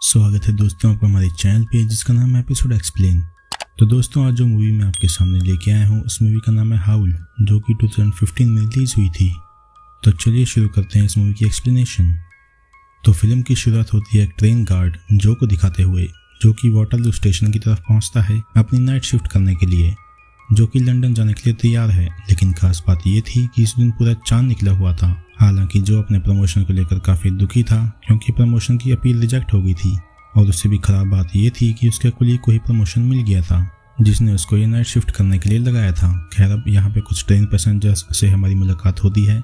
स्वागत है दोस्तों आपका हमारे चैनल पे जिसका नाम है एपिसोड एक्सप्लेन। तो दोस्तों आज जो मूवी मैं आपके सामने लेके आया हूँ उस मूवी का नाम है हाउल, जो कि 2015 में रिलीज हुई थी। तो चलिए शुरू करते हैं इस मूवी की एक्सप्लेनेशन। तो फिल्म की शुरुआत होती है एक ट्रेन गार्ड जो को दिखाते हुए, जो कि वाटरलू स्टेशन की तरफ पहुँचता है अपनी नाइट शिफ्ट करने के लिए, जो कि लंदन जाने के लिए तैयार है। लेकिन खास बात यह थी कि इस दिन पूरा चांद निकला हुआ था। हालांकि जो अपने प्रमोशन को लेकर काफी दुखी था क्योंकि प्रमोशन की अपील रिजेक्ट हो गई थी, और उससे भी खराब बात यह थी कि उसके कुलीग को ही प्रमोशन मिल गया था जिसने उसको ये नाइट शिफ्ट करने के लिए लगाया था। खैर अब यहाँ पे कुछ ट्रेन पैसेंजर्स से हमारी मुलाकात होती है,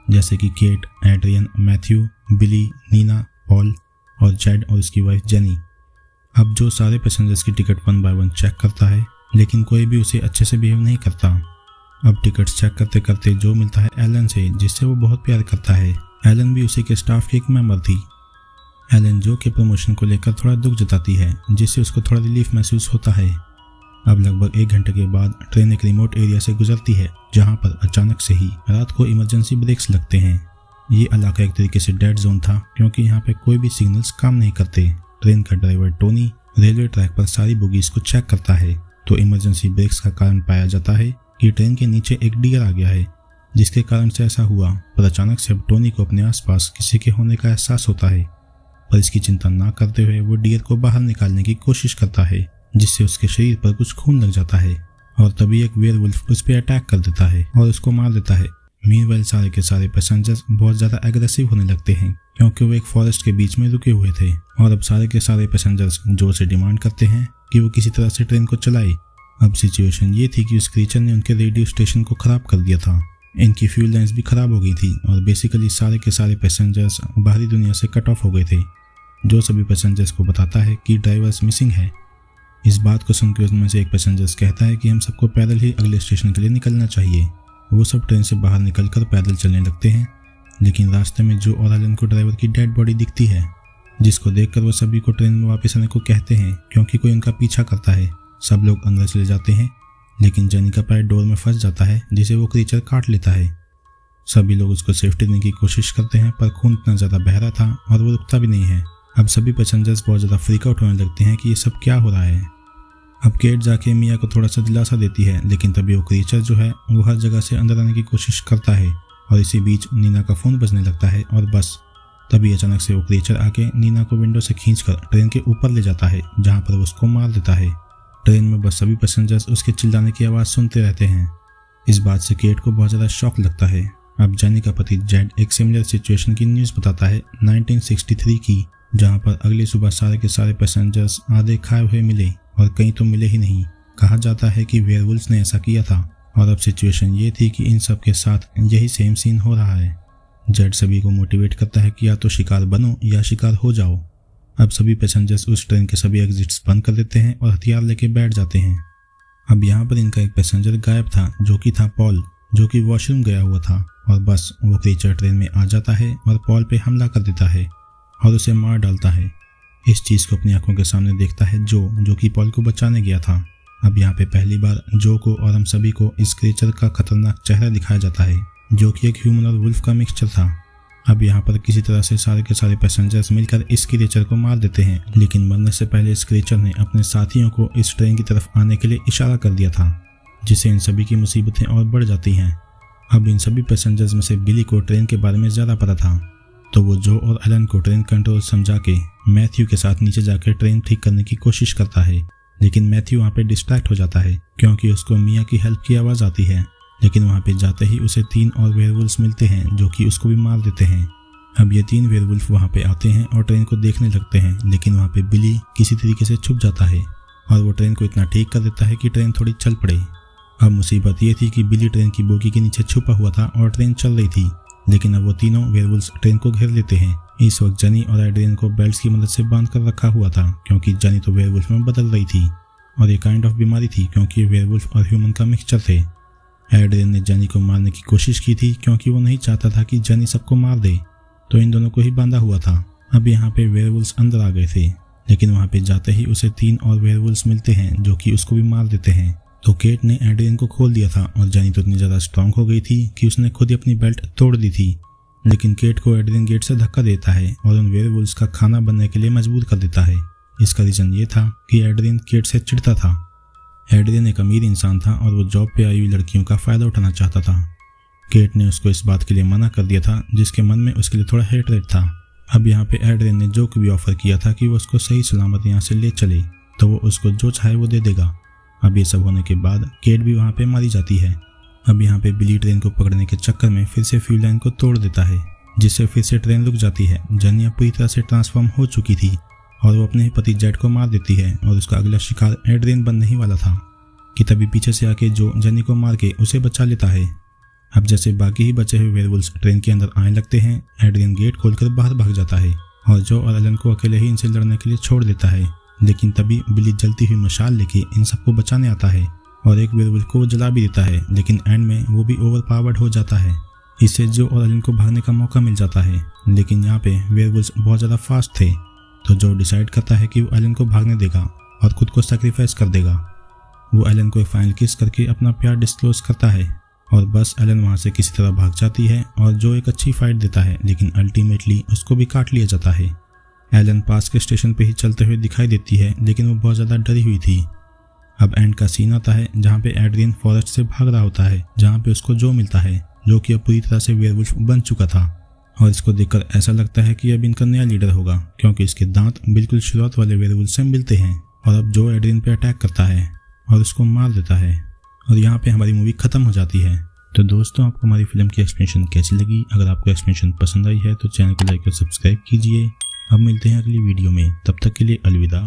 जैसे कि केट, एड्रियन, मैथ्यू, बिली, नीना, पॉल और जेड और उसकी वाइफ जेनी। अब जो सारे पैसेंजर्स की टिकट 1 बाय 1 चेक करता है, लेकिन कोई भी उसे अच्छे से बिहेव नहीं करता। अब टिकट्स चेक करते करते जो मिलता है एलन से, जिससे वो बहुत प्यार करता है। एलन भी उसी के स्टाफ की एक मेंबर थी। एलन जो के प्रमोशन को लेकर थोड़ा दुख जताती है, जिससे उसको थोड़ा रिलीफ महसूस होता है। अब लगभग 1 घंटे के बाद ट्रेन एक रिमोट एरिया से गुजरती है, जहां पर अचानक से ही रात को इमरजेंसी ब्रेक्स लगते हैं। ये इलाका एक तरीके से डेड जोन था क्योंकि यहाँ पे कोई भी सिग्नल्स काम नहीं करते। ट्रेन का ड्राइवर टोनी रेलवे ट्रैक पर सारी बोगीज को चेक करता है, तो इमरजेंसी ब्रेक्स का कारण पाया जाता है कि ट्रेन के नीचे एक डियर आ गया है, जिसके कारण से ऐसा हुआ। पर अचानक से अब टोनी को अपने आसपास किसी के होने का एहसास होता है, पर इसकी चिंता ना करते हुए वो डियर को बाहर निकालने की कोशिश करता है, जिससे उसके शरीर पर कुछ खून लग जाता है और तभी एक वेयरवुल्फ उस पर अटैक कर देता है और उसको मार देता है। मीनवाइल सारे के सारे पैसेंजर्स बहुत ज्यादा एग्रेसिव होने लगते हैं क्योंकि वो एक फॉरेस्ट के बीच में रुके हुए थे, और अब सारे के सारे पैसेंजर्स जो से डिमांड करते हैं कि वो किसी तरह से ट्रेन को चलाए। अब सिचुएशन ये थी कि उस क्रीचर ने उनके रेडियो स्टेशन को खराब कर दिया था। इनकी फ्यूल लाइन्स भी खराब हो गई थी और बेसिकली सारे के सारे पैसेंजर्स बाहरी दुनिया से कट ऑफ हो गए थे, जो सभी पैसेंजर्स को बताता है कि ड्राइवर्स मिसिंग है। इस बात को सुनकर उनमें से एक पैसेंजर्स कहता है कि हम सबको पैदल ही अगले स्टेशन के लिए निकलना चाहिए। वो सब ट्रेन से बाहर निकलकर पैदल चलने लगते हैं, लेकिन रास्ते में जो और एलन को ड्राइवर की डेड बॉडी दिखती है, जिसको देखकर वो सभी को ट्रेन में वापस आने को कहते हैं क्योंकि कोई उनका पीछा करता है। सब लोग अंदर चले जाते हैं, लेकिन जेनी का पैर डोर में फंस जाता है, जिसे वो क्रीचर काट लेता है। सभी लोग उसको सेफ्टी देने की कोशिश करते हैं, पर खून इतना ज़्यादा बह रहा था और वो रुकता भी नहीं है। अब सभी पैसेंजर्स बहुत ज़्यादा फ्रीक आउट होने लगते हैं कि ये सब क्या हो रहा है। अब केट जाके मिया को थोड़ा सा दिलासा देती है, लेकिन तभी वो क्रीचर जो है वो हर जगह से अंदर आने की कोशिश करता है, और इसी बीच नीना का फ़ोन बजने लगता है। और बस तभी अचानक से वो क्रीचर आके नीना को विंडो से खींचकर ट्रेन के ऊपर ले जाता है, जहाँ पर वो उसको मार देता है। ट्रेन में बस सभी पैसेंजर्स उसके चिल्लाने की आवाज़ सुनते रहते हैं। इस बात से केट को बहुत ज़्यादा शॉक लगता है। अब जेनी का पति जेड एक सिमिलर सिचुएशन की न्यूज़ बताता है 1963 की, जहाँ पर अगली सुबह सारे के सारे पैसेंजर्स आधे खाए हुए मिले और कहीं तो मिले ही नहीं। कहा जाता है कि वेयरवुल्फ्स ने ऐसा किया था, और अब सिचुएशन ये थी कि इन सब के साथ यही सेम सीन हो रहा है। जेड सभी को मोटिवेट करता है कि या तो शिकार बनो या शिकार हो जाओ। अब सभी पैसेंजर्स उस ट्रेन के सभी एग्जिट्स बंद कर देते हैं और हथियार लेके बैठ जाते हैं। अब यहाँ पर इनका एक पैसेंजर गायब था, जो कि था पॉल, जो कि वॉशरूम गया हुआ था। और बस वो क्रीचर ट्रेन में आ जाता है और पॉल पे हमला कर देता है और उसे मार डालता है। इस चीज़ को अपनी आंखों के सामने देखता है जो कि पॉल को बचाने गया था। अब यहाँ पे पहली बार जो को और हम सभी को इस क्रीचर का खतरनाक चेहरा दिखाया जाता है, जो कि एक ह्यूमन और वुल्फ का मिक्सचर था। अब यहाँ पर किसी तरह से सारे के सारे पैसेंजर्स मिलकर इस क्रीचर को मार देते हैं, लेकिन मरने से पहले इस क्रीचर ने अपने साथियों को इस ट्रेन की तरफ आने के लिए इशारा कर दिया था, जिससे इन सभी की मुसीबतें और बढ़ जाती हैं। अब इन सभी पैसेंजर्स में से बिली को ट्रेन के बारे में ज़्यादा पता था, तो वो जो और एलन को ट्रेन कंट्रोल समझा के मैथ्यू के साथ नीचे जाकर ट्रेन ठीक करने की कोशिश करता है। लेकिन मैथ्यू वहाँ पे डिस्ट्रैक्ट हो जाता है क्योंकि उसको मिया की हेल्प की आवाज़ आती है। लेकिन वहाँ पे जाते ही उसे 3 और वेयरवुल्फ्स मिलते हैं, जो कि उसको भी मार देते हैं। अब ये 3 वेयरवुल्फ वहाँ पे आते हैं और ट्रेन को देखने लगते हैं, लेकिन वहाँ पे बिली किसी तरीके से छुप जाता है और वो ट्रेन को इतना ठीक कर देता है कि ट्रेन थोड़ी चल पड़े। अब मुसीबत ये थी कि बिली ट्रेन की बोगी के नीचे छुपा हुआ था और ट्रेन चल रही थी, लेकिन अब वो तीनों वेयरवुल्फ्स ट्रेन को घेर लेते हैं। इस वक्त जेनी और एड्रियन को बेल्ट्स की मदद से बांध कर रखा हुआ था, क्योंकि जेनी तो वेयरवुल्फ में बदल रही थी और ये काइंड ऑफ बीमारी थी क्योंकि वेयरवुल्फ और ह्यूमन का मिक्सचर थे। एड्रियन ने जेनी को मारने की कोशिश की थी क्योंकि वो नहीं चाहता था कि जेनी सबको मार दे, तो इन दोनों को ही बांधा हुआ था। अब यहाँ पे वेयरवुल्फ्स अंदर आ गए थे, लेकिन वहाँ पे जाते ही उसे 3 और वेयरवुल्फ्स मिलते हैं, जो कि उसको भी मार देते हैं। तो केट ने एड्रियन को खोल दिया था और जेनी तो इतनी ज़्यादा स्ट्रांग हो गई थी कि उसने खुद ही अपनी बेल्ट तोड़ दी थी। लेकिन केट को एड्रियन गेट से धक्का देता है और उन वेयरवुल्व्स का खाना बनने के लिए मजबूर कर देता है। इसका रीजन ये था कि एड्रियन केट से चिढ़ता था। एड्रियन एक अमीर इंसान था और वो जॉब पे आई हुई लड़कियों का फ़ायदा उठाना चाहता था। केट ने उसको इस बात के लिए मना कर दिया था, जिसके मन में उसके लिए थोड़ा हेटरेट था। अब यहाँ पे एड्रियन ने जो भी ऑफर किया था कि वो उसको सही सलामत यहाँ से ले चले, तो वो उसको जो चाहे वो दे देगा। अब ये सब होने के बाद केट भी वहाँ पे मारी जाती है। अब यहाँ पे बिली ट्रेन को पकड़ने के चक्कर में फिर से फ्यूल लाइन को तोड़ देता है, जिससे फिर से ट्रेन रुक जाती है। जनी अब पूरी तरह से ट्रांसफॉर्म हो चुकी थी और वो अपने ही पति जेड को मार देती है और उसका अगला शिकार एड्रियन बनने ही वाला था कि तभी पीछे से आके जो जनी को मार के उसे बचा लेता है। अब जैसे बाकी ही बचे हुए वेयरवुल्व्स ट्रेन के अंदर आने लगते हैं, एड्रियन गेट खोलकर बाहर भाग जाता है और जो और एलन को अकेले ही इनसे लड़ने के लिए छोड़ देता है। लेकिन तभी बिली जलती हुई मशाल लेके इन सबको बचाने आता है और एक वेयरवुल्व को वो जला भी देता है, लेकिन एंड में वो भी ओवरपावर्ड हो जाता है। इससे जो और एलन को भागने का मौका मिल जाता है, लेकिन यहाँ पे वेयरवुल्व्स बहुत ज़्यादा फास्ट थे, तो जो डिसाइड करता है कि वो एलन को भागने देगा और खुद को सैक्रिफाइस कर देगा। वो एलन को एक फाइनल किस करके अपना प्यार डिस्क्लोज करता है और बस एलन वहाँ से किसी तरह भाग जाती है और जो एक अच्छी फाइट देता है, लेकिन अल्टीमेटली उसको भी काट लिया जाता है। एलन पास के स्टेशन पे ही चलते हुए दिखाई देती है, लेकिन वो बहुत ज़्यादा डरी हुई थी। अब एंड का सीन आता है जहाँ पे एड्रियन फॉरेस्ट से भाग रहा होता है, जहाँ पे उसको जो मिलता है, जो कि अब पूरी तरह से वेयरवुल्फ बन चुका था। और इसको देखकर ऐसा लगता है कि अब इनका नया लीडर होगा, क्योंकि इसके दांत बिल्कुल शुरुआत वाले वेयरवुल्फ से मिलते हैं। और अब जो एड्रियन पे अटैक करता है और उसको मार देता है और यहाँ पे हमारी मूवी खत्म हो जाती है। तो दोस्तों, आपको हमारी फिल्म की एक्सप्लेनेशन कैसी लगी? अगर आपको एक्सप्लेनेशन पसंद आई है तो चैनल को लाइक और सब्सक्राइब कीजिए। अब मिलते हैं अगली वीडियो में, तब तक के लिए अलविदा।